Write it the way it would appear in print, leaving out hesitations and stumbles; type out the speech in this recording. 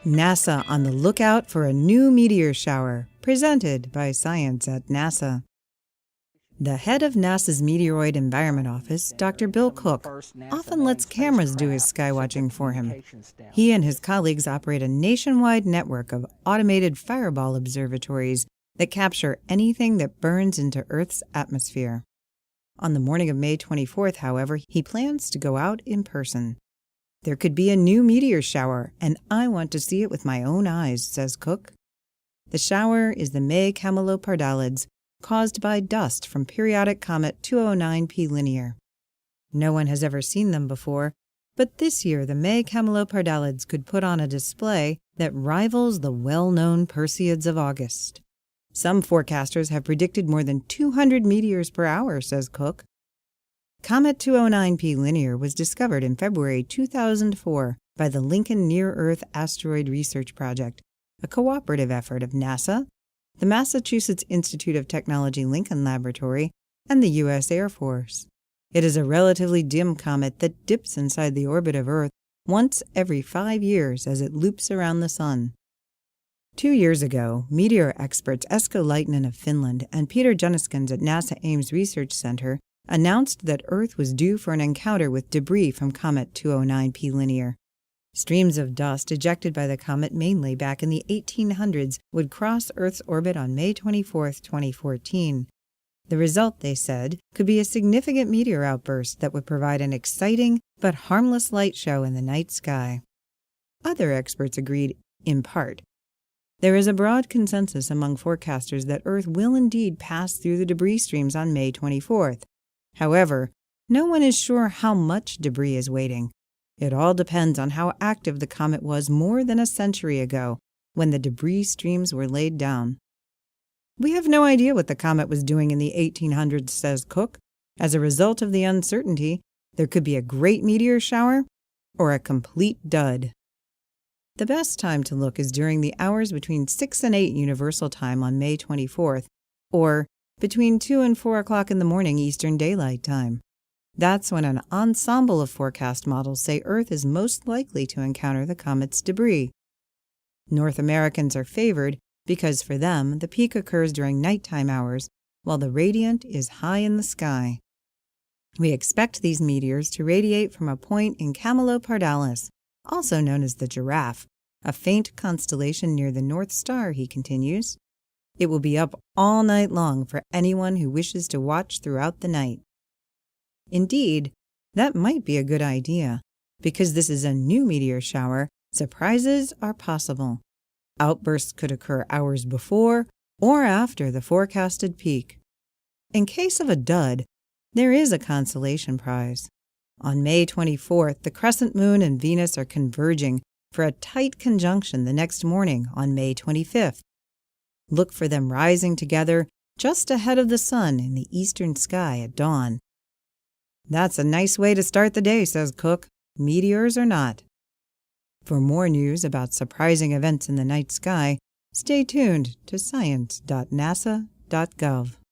NASA on the lookout for a new meteor shower, presented by Science at NASA. The head of NASA's Meteoroid Environment Office, Dr. Bill Cook, often lets cameras do his skywatching for him. He and his colleagues operate a nationwide network of automated fireball observatories that capture anything that burns into Earth's atmosphere. On the morning of May 24th, however, he plans to go out in person. There could be a new meteor shower, and I want to see it with my own eyes, says Cook. The shower is the May camelopardalids, caused by dust from periodic comet 209P Linear. No one has ever seen them before, but this year the May camelopardalids could put on a display that rivals the well-known Perseids of August. Some forecasters have predicted more than 200 meteors per hour, says Cook. Comet 209P Linear was discovered in February 2004 by the Lincoln Near-Earth Asteroid Research Project, a cooperative effort of NASA, the Massachusetts Institute of Technology Lincoln Laboratory, and the U.S. Air Force. It is a relatively dim comet that dips inside the orbit of Earth once every 5 years as it loops around the Sun. 2 years ago, meteor experts Esko Laitinen of Finland and Peter Junniskens at NASA Ames Research Center announced that Earth was due for an encounter with debris from Comet 209P Linear. Streams of dust ejected by the comet mainly back in the 1800s would cross Earth's orbit on May 24, 2014. The result, they said, could be a significant meteor outburst that would provide an exciting but harmless light show in the night sky. Other experts agreed, in part. There is a broad consensus among forecasters that Earth will indeed pass through the debris streams on May 24th. However, no one is sure how much debris is waiting. It all depends on how active the comet was more than a century ago, when the debris streams were laid down. We have no idea what the comet was doing in the 1800s, says Cook. As a result of the uncertainty, there could be a great meteor shower or a complete dud. The best time to look is during the hours between 6 and 8 Universal Time on May 24th, or between 2 and 4 o'clock in the morning Eastern Daylight Time. That's when an ensemble of forecast models say Earth is most likely to encounter the comet's debris. North Americans are favored because for them the peak occurs during nighttime hours while the radiant is high in the sky. We expect these meteors to radiate from a point in Camelopardalis, also known as the Giraffe, a faint constellation near the North Star, he continues. It will be up all night long for anyone who wishes to watch throughout the night. Indeed, that might be a good idea. Because this is a new meteor shower, surprises are possible. Outbursts could occur hours before or after the forecasted peak. In case of a dud, there is a consolation prize. On May 24th, the crescent moon and Venus are converging for a tight conjunction the next morning on May 25th. Look for them rising together just ahead of the sun in the eastern sky at dawn. That's a nice way to start the day, says Cook, meteors or not. For more news about surprising events in the night sky, stay tuned to science.nasa.gov.